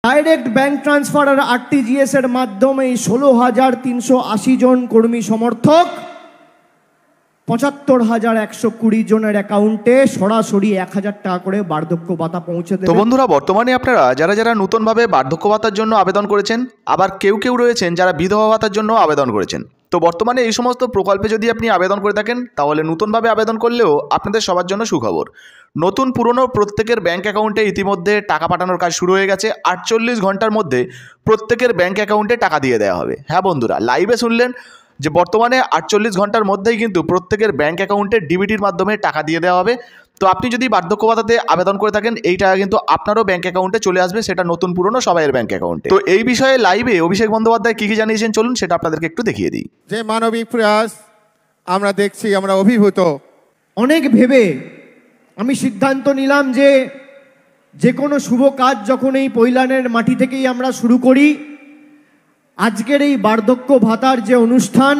Direct bank transfer আর RTGS এর মাধ্যমে 16,380 জন কর্মী সমর্থক 75,120 জনের অ্যাকাউন্টে সরাসরি 1,000 টাকা করে বার্ধক্য ভাতা পৌঁছে দেবে। তো বন্ধুরা, বর্তমানে আপনারা যারা যারা নতুনভাবে বার্ধক্য ভাতার জন্য আবেদন করেছেন, আবার কেউ রয়েছেন যারা বিধবা ভাতার জন্য আবেদন করেছেন, তো বর্তমানে এই সমস্ত প্রকল্পে যদি আপনি আবেদন করে থাকেন তাহলে নতুনভাবে আবেদন করলেও আপনাদের সবার জন্য সুখবর। নতুন পুরনো প্রত্যেকের ব্যাঙ্ক অ্যাকাউন্টে ইতিমধ্যে টাকা পাঠানোর কাজ শুরু হয়ে গেছে। 48 ঘন্টার মধ্যে প্রত্যেকের ব্যাঙ্ক অ্যাকাউন্টে টাকা দিয়ে দেওয়া হবে। হ্যাঁ বন্ধুরা, লাইভে শুনলেন যে বর্তমানে 48 ঘন্টার মধ্যেই কিন্তু প্রত্যেকের ব্যাঙ্ক অ্যাকাউন্টে ডিবিটির মাধ্যমে টাকা দিয়ে দেওয়া হবে। তো আপনি যদি বার্ধক্য ভাতাতে আবেদন করে থাকেন, এই টাকা কিন্তু আপনারও ব্যাঙ্ক অ্যাকাউন্টে চলে আসবে, সেটা নতুন পুরনো সবাইয়ের ব্যাঙ্ক অ্যাকাউন্টে। তো এই বিষয়ে লাইভে অভিষেক বন্দ্যোপাধ্যায় কী জানিয়েছেন চলুন সেটা আপনাদেরকে একটু দেখিয়ে দিই। যে মানবিক প্রয়াস আমরা দেখছি, আমরা অভিভূত। অনেক ভেবে আমি সিদ্ধান্ত নিলাম যে কোনো শুভ কাজ যখন এই পৈলানের মাটি থেকেই আমরা শুরু করি, আজকের এই বার্ধক্য ভাতার যে অনুষ্ঠান,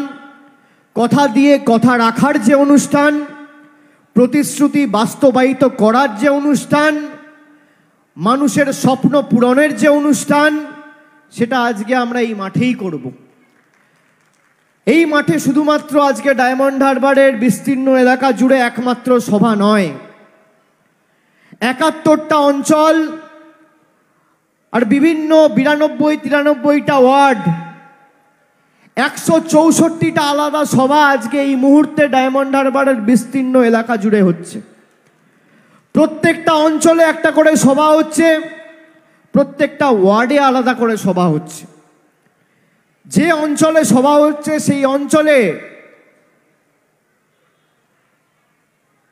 কথা দিয়ে কথা রাখার যে অনুষ্ঠান, প্রতিশ্রুতি বাস্তবায়িত করার যে অনুষ্ঠান, মানুষের স্বপ্ন পূরণের যে অনুষ্ঠান, সেটা আজকে আমরা এই মাঠেই করব। এই মাঠে শুধুমাত্র আজকে ডায়মন্ড হারবারের বিস্তীর্ণ এলাকা জুড়ে একমাত্র সভা নয়, 71টা অঞ্চল আর বিভিন্ন 92-93টা ওয়ার্ড, 164টা আলাদা সভা আজকে এই মুহূর্তে ডায়মন্ড হারবারের বিস্তীর্ণ এলাকা জুড়ে হচ্ছে। প্রত্যেকটা অঞ্চলে একটা করে সভা হচ্ছে, প্রত্যেকটা ওয়ার্ডে আলাদা করে সভা হচ্ছে। যে অঞ্চলে সভা হচ্ছে সেই অঞ্চলে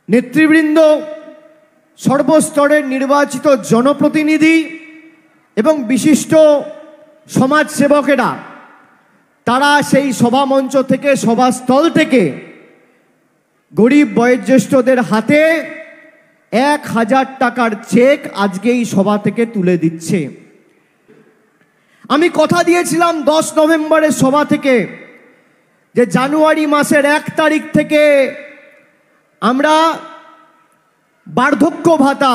নেতৃবৃন্দ, সর্বস্তরের নির্বাচিত জনপ্রতিনিধি এবং বিশিষ্ট সমাজসেবকেরা তারা সেই সভামঞ্চ থেকে, সভাস্থল থেকে গরিব বয়োজ্যেষ্ঠদের হাতে 1,000 টাকার চেক আজকে এই সভা থেকে তুলে দিচ্ছে। আমি কথা দিয়েছিলাম 10 নভেম্বরের সভা থেকে যে জানুয়ারি মাসের 1 তারিখ থেকে আমরা বার্ধক্য ভাতা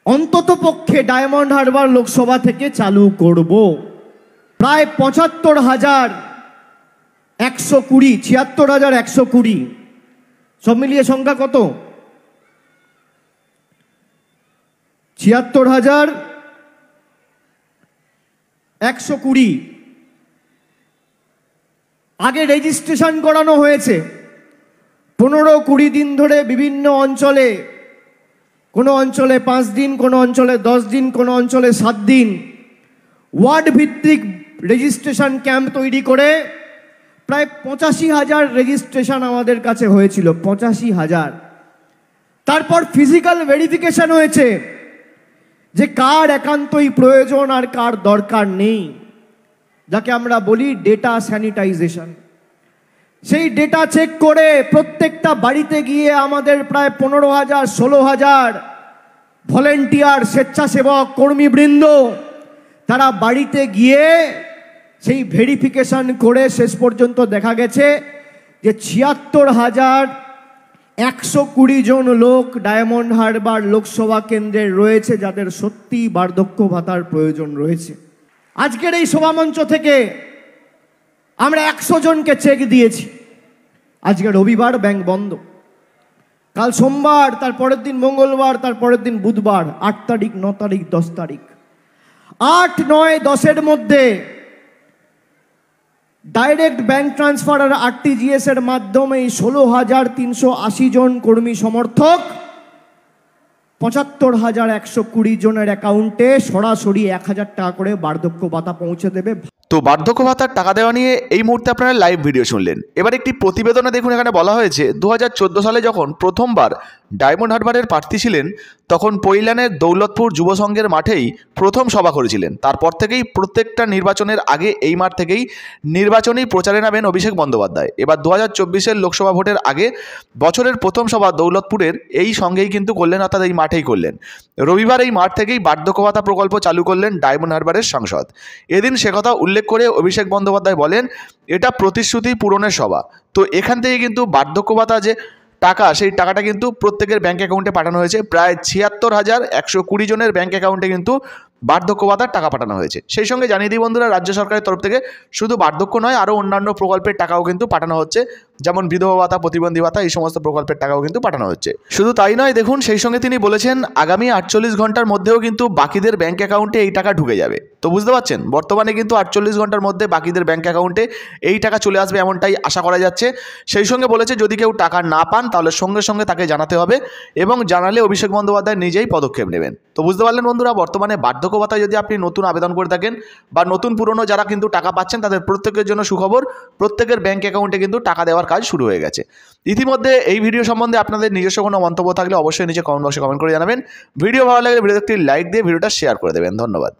অন্ততপক্ষে ডায়মন্ড হারবার লোকসভা থেকে চালু করব। প্রায় 75,120, 76,120, সব মিলিয়ে সংখ্যা কত? 76,120 আগে রেজিস্ট্রেশন করানো হয়েছে। 15-20 দিন ধরে বিভিন্ন অঞ্চলে, কোনো অঞ্চলে 5 দিন, কোনো অঞ্চলে 10 দিন, কোনো অঞ্চলে 7 দিন ওয়ার্ড ভিত্তিক রেজিস্ট্রেশন ক্যাম্প তৈরি করে প্রায় 85,000 রেজিস্ট্রেশন আমাদের কাছে হয়েছিল। 85,000। তারপর ফিজিক্যাল ভেরিফিকেশন হয়েছে যে কার একান্তই প্রয়োজন আর কার দরকার নেই, যাকে আমরা বলি ডেটা স্যানিটাইজেশন। সেই ডেটা চেক করে প্রত্যেকটা বাড়িতে গিয়ে আমাদের প্রায় 15,000, 16,000 ভলেন্টিয়ার, স্বেচ্ছাসেবক কর্মীবৃন্দ তারা বাড়িতে গিয়ে সেই ভেরিফিকেশন করে শেষ পর্যন্ত দেখা গেছে যে 76,120 জন লোক ডায়মন্ড হারবার লোকসভা কেন্দ্রে রয়েছে যাদের সত্যিই বার্ধক্য ভাতার প্রয়োজন রয়েছে। আজকের এই সভামঞ্চ থেকে আমরা 100 জনকে চেক দিয়েছি। আজকে রবিবার, ব্যাংক বন্ধ। কাল সোমবার, তার পরের দিন মঙ্গলবার, তার পরের দিন বুধবার, 8 তারিখ, 9 তারিখ, 10 তারিখ। 8, 9, 10-এর মধ্যে ডাইরেক্ট ব্যাংক ট্রান্সফার আর আরটিজিএস এর মাধ্যমে 16,380 জন কর্মী সমর্থক 75,120 জনের অ্যাকাউন্টে সরাসরি 1,000 টাকা করে বার্ধক্য ভাতা পৌঁছে দেবে। তো বার্ধক্য ভাতার টাকা দেওয়া নিয়ে এই মুহূর্তে আপনারা লাইভ ভিডিও শুনলেন। এবার একটি প্রতিবেদনে দেখুন, এখানে বলা হয়েছে 2014 সালে যখন প্রথমবার ডায়মন্ড হারবারের প্রার্থী ছিলেন তখন পৈলানের দৌলতপুর যুব সংঘের মাঠেই প্রথম সভা করেছিলেন। তারপর থেকেই প্রত্যেকটা নির্বাচনের আগে এই মাঠ থেকেই নির্বাচনী প্রচারে নামেন অভিষেক বন্দ্যোপাধ্যায়। এবার 2024-এর লোকসভা ভোটের আগে বছরের প্রথম সভা দৌলতপুরের এই সঙ্গেই কিন্তু করলেন, অর্থাৎ এই মাঠেই করলেন। রবিবার এই মাঠ থেকেই বার্ধক্য ভাতা প্রকল্প চালু করলেন ডায়মন্ড হারবারের সাংসদ। এদিন সে কথা উল্লেখ করে অভিষেক বন্দ্যোপাধ্যায় বলেন, এটা প্রতিশ্রুতি পূরণের সভা। তো এখান থেকে কিন্তু বার্ধক্য ভাতা যে টাকা, সেই টাকাটা কিন্তু প্রত্যেকের ব্যাঙ্ক অ্যাকাউন্টে পাঠানো হয়েছে। প্রায় ৭৬,১২০ জনের ব্যাঙ্ক অ্যাকাউন্টে কিন্তু বার্ধক্য ভাতার টাকা পাঠানো হয়েছে। সেই সঙ্গে জানিয়ে দিই বন্ধুরা, রাজ্য সরকারের তরফ থেকে শুধু বার্ধক্য নয়, আরও অন্যান্য প্রকল্পের টাকাও কিন্তু পাঠানো হচ্ছে, যেমন বিধবা ভাতা, প্রতিবন্ধী ভাতা, এই সমস্ত প্রকল্পের টাকাও কিন্তু পাঠানো হচ্ছে। শুধু তাই নয়, দেখুন সেই সঙ্গে তিনি বলেছেন আগামী ৪৮ ঘন্টার মধ্যেও কিন্তু বাকিদের ব্যাঙ্ক অ্যাকাউন্টে এই টাকা ঢুকে যাবে। তো বুঝতে পারছেন, বর্তমানে কিন্তু ৪৮ ঘন্টার মধ্যে বাকিদের ব্যাঙ্ক অ্যাকাউন্টে এই টাকা চলে আসবে, এমনটাই আশা করা যাচ্ছে। সেই সঙ্গে বলেছে যদি কেউ টাকা না পান তাহলে সঙ্গে সঙ্গে তাকে জানাতে হবে, এবং জানালে অভিষেক বন্দ্যোপাধ্যায় নিজেই পদক্ষেপ নেবেন। তো বুঝতে পারলেন বন্ধুরা, বর্তমানে বার্ধক্য ভাতায় যদি আপনি নতুন আবেদন করে থাকেন বা নতুন পুরনো যারা কিন্তু টাকা পাচ্ছেন তাদের প্রত্যেকের জন্য সুখবর, প্রত্যেকের ব্যাঙ্ক অ্যাকাউন্টে কিন্তু টাকা দেওয়ার কাজ শুরু হয়ে গেছে। ইতিমধ্যে এই ভিডিও সম্বন্ধে আপনাদের নিজস্ব কোনো মন্তব্য থাকলে অবশ্যই নিচে কমেন্ট বক্সে কমেন্ট করে জানাবেন। ভিডিও ভালো লাগলে ভিডিওতে একটি লাইক দিয়ে ভিডিওটা শেয়ার করে দেবেন। ধন্যবাদ।